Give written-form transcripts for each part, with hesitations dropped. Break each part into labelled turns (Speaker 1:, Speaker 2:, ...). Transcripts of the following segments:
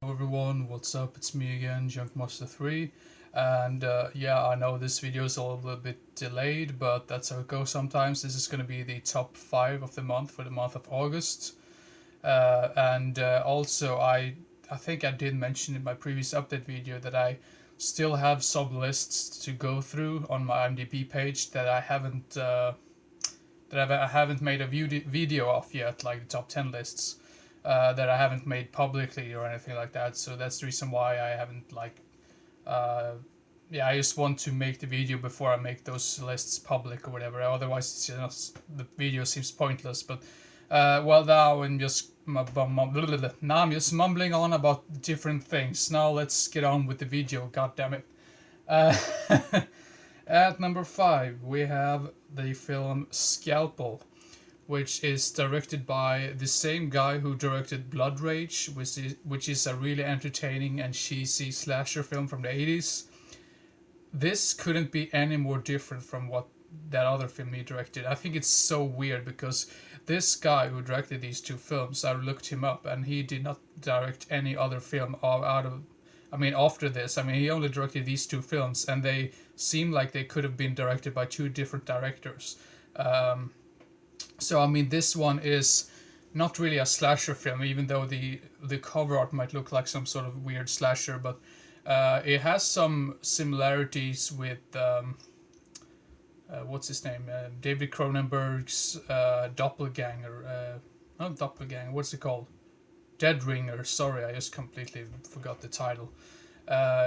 Speaker 1: Hello everyone, what's up? It's me again, Junkmaster3, and yeah, I know this video is a little bit delayed, but that's how it goes sometimes. This is going to be the top 5 of the month for the month of August, and also I think I did mention in my previous update video that I still have sub lists to go through on my IMDb page that I haven't made a video of yet, like the top 10 lists that I haven't made publicly or anything like that. So that's the reason why I haven't uh, yeah, I just want to make the video before I make those lists public or whatever. Otherwise, it's just, the video seems pointless. But well, now I'm just mumbling on about different things. Now let's get on with the video. God damn it. Uh, at number 5, we have the film Scalpel, which is directed by the same guy who directed Blood Rage, which is a really entertaining and cheesy slasher film from the 80s. This couldn't be any more different from what that other film he directed. I think it's so weird because this guy who directed these two films, I looked him up and he did not direct any other film out of after this. He only directed these two films and they seem like they could have been directed by two different directors. So this one is not really a slasher film, even though the cover art might look like some sort of weird slasher, but it has some similarities with what's his name, David Cronenberg's Doppelganger, not Doppelganger, what's it called? Dead Ringer. Sorry, I just completely forgot the title.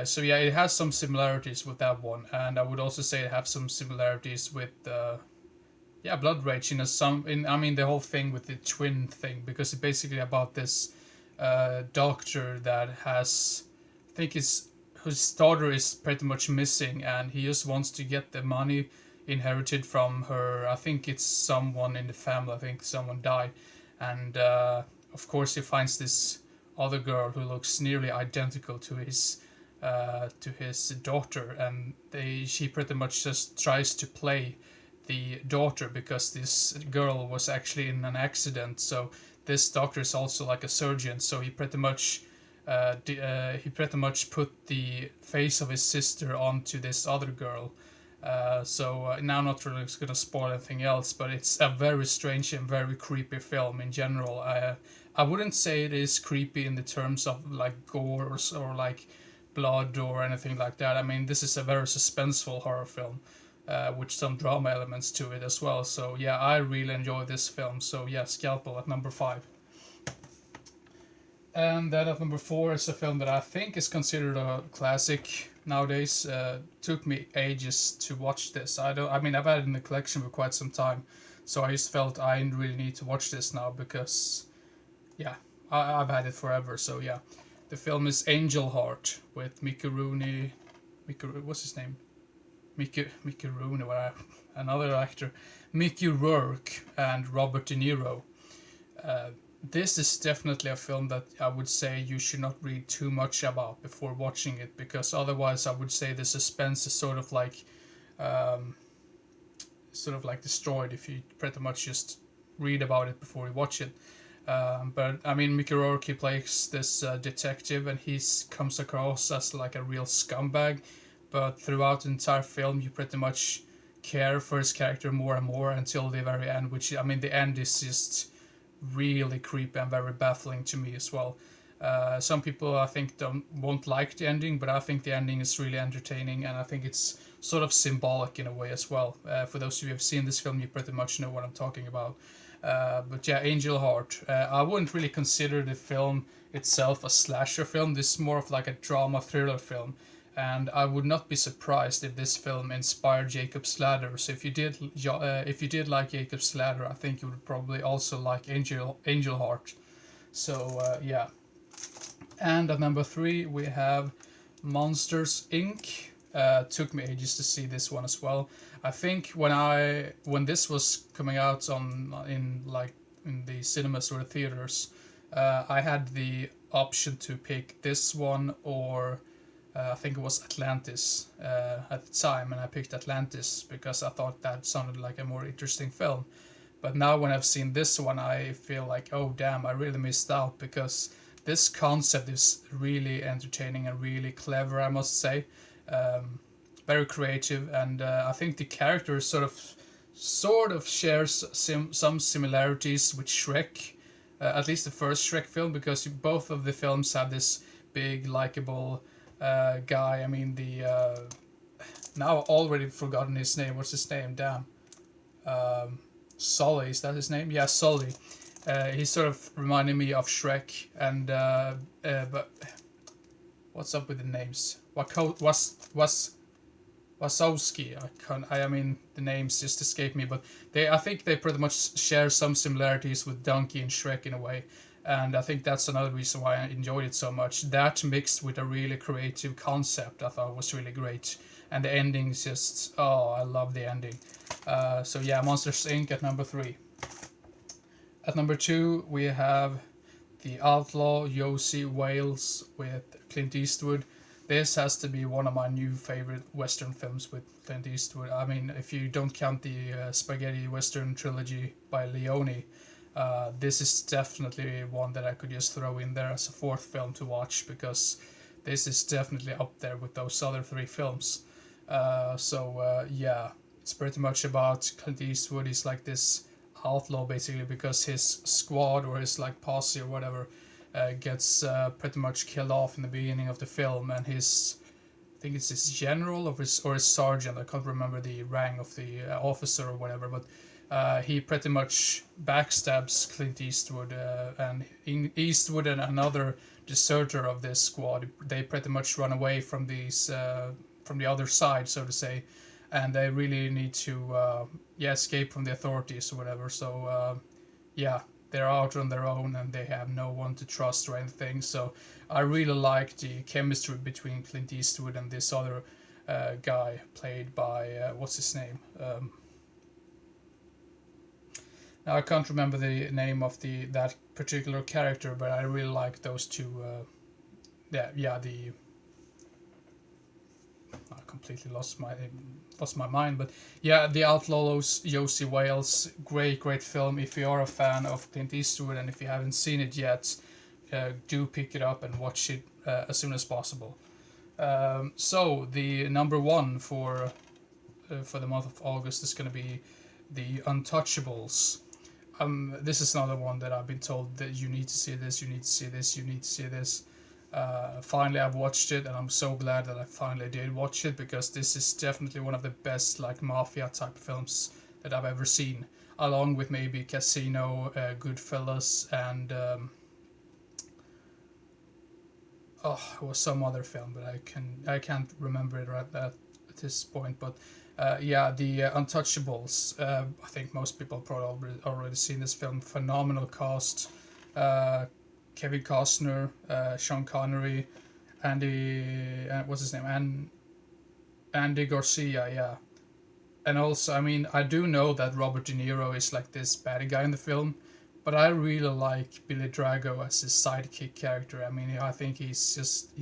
Speaker 1: So yeah, it has some similarities with that one, and I would also say it has some similarities with Blood Rage the whole thing with the twin thing, because it's basically about this doctor that has, I think his daughter is pretty much missing, and he just wants to get the money inherited from her. I think it's someone in the family. I think someone died, and of course he finds this other girl who looks nearly identical to his daughter, and she pretty much just tries to play the daughter because this girl was actually in an accident. So this doctor is also like a surgeon. So he pretty much put the face of his sister onto this other girl. Now, not really going to spoil anything else, but it's a very strange and very creepy film in general. I wouldn't say it is creepy in the terms of like gore or like blood or anything like that. This is a very suspenseful horror film with some drama elements to it as well. So yeah, I really enjoy this film. So yeah, Scalpel at number 5. And then at number 4 is a film that I think is considered a classic nowadays. Took me ages to watch this. I've had it in the collection for quite some time, so I just felt I really need to watch this now because, yeah, I've had it forever. So yeah, the film is Angel Heart with Mickey Rooney. What's his name? Mickey Rooney, another actor, Mickey Rourke, and Robert De Niro. This is definitely a film that I would say you should not read too much about before watching it, because otherwise I would say the suspense is sort of like destroyed if you pretty much just read about it before you watch it. But Mickey Rourke, he plays this detective, and he comes across as like a real scumbag. But throughout the entire film, you pretty much care for his character more and more until the very end. Which the end is just really creepy and very baffling to me as well. Some people I think won't like the ending, but I think the ending is really entertaining, and I think it's sort of symbolic in a way as well. For those of you who have seen this film, you pretty much know what I'm talking about. But yeah, Angel Heart. I wouldn't really consider the film itself a slasher film. This is more of like a drama thriller film, and I would not be surprised if this film inspired Jacob's Ladder. So if you did like Jacob's Ladder, I think you would probably also like Angel Heart. So yeah. And at number 3 we have Monsters Inc. Took me ages to see this one as well. I think when this was coming out in the cinemas or the theaters, I had the option to pick this one or I think it was Atlantis at the time, and I picked Atlantis because I thought that sounded like a more interesting film. But now when I've seen this one, I feel like, oh damn, I really missed out, because this concept is really entertaining and really clever, I must say. Very creative, and I think the character sort of shares some similarities with Shrek, at least the first Shrek film, because both of the films have this big likable guy. I mean, the now I've already forgotten his name. What's his name? Damn. Sully, is that his name? Yeah, Sully. He sort of reminded me of Shrek, and but what's up with the names? Wazowski. I mean, the names just escape me, but I think they pretty much share some similarities with Donkey and Shrek in a way, and I think that's another reason why I enjoyed it so much. That mixed with a really creative concept, I thought was really great, and the ending's just I love the ending. So yeah, Monsters Inc. at number 3. At number 2, we have The Outlaw Josie Wales with Clint Eastwood. This has to be one of my new favorite Western films with Clint Eastwood. I mean, if you don't count the spaghetti Western trilogy by Leone, this is definitely one that I could just throw in there as a fourth film to watch, because this is definitely up there with those other 3 films. Yeah, it's pretty much about Clint Eastwood. He's like this outlaw basically, because his squad or his like posse or whatever gets pretty much killed off in the beginning of the film, and I think it's his general or his sergeant, I can't remember the rank of the officer or whatever, but he pretty much backstabs Clint Eastwood, and Eastwood and another deserter of this squad, they pretty much run away from from the other side, so to say, and they really need to escape from the authorities or whatever. So yeah, they're out on their own and they have no one to trust or anything. So I really like the chemistry between Clint Eastwood and this other guy played by what's his name? Now I can't remember the name of that particular character, but I really like those two. I completely lost my mind, but yeah, The Outlaws, Josie Wales, great film. If you are a fan of Clint Eastwood and if you haven't seen it yet, do pick it up and watch it as soon as possible. So the number 1 for the month of August is going to be The Untouchables. This is another one that I've been told that you need to see this, you need to see this, you need to see this. Finally I've watched it, and I'm so glad that I finally did watch it, because this is definitely one of the best like mafia type films that I've ever seen, along with maybe Casino, Goodfellas, and it was some other film, but I can't remember it right at this point. But yeah, The Untouchables. I think most people probably already seen this film. Phenomenal cast. Kevin Costner, Sean Connery, what's his name? Andy Garcia, yeah. And also, I mean, I do know that Robert De Niro is like this bad guy in the film, but I really like Billy Drago as his sidekick character. I mean, I think he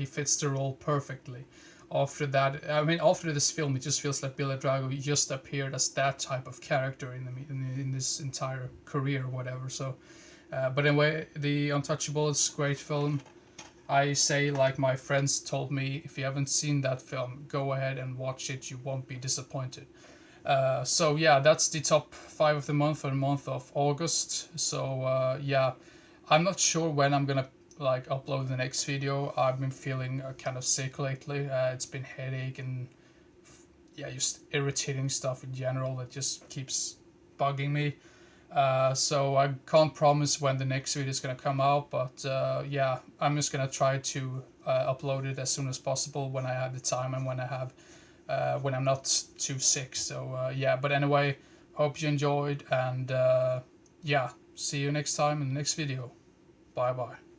Speaker 1: fits the role perfectly. After this film, it just feels like Billy Drago just appeared as that type of character in this entire career or whatever. So. But anyway, The Untouchables, great film. I say, like my friends told me, if you haven't seen that film, go ahead and watch it. You won't be disappointed. So yeah, that's the top 5 of the month for the month of August. So yeah, I'm not sure when I'm gonna like upload the next video. I've been feeling kind of sick lately. It's been headache and just irritating stuff in general that just keeps bugging me. So I can't promise when the next video is gonna come out, but yeah, I'm just gonna try to upload it as soon as possible when I have the time and when I'm not too sick. So yeah, but anyway, hope you enjoyed, and yeah, see you next time in the next video. Bye bye.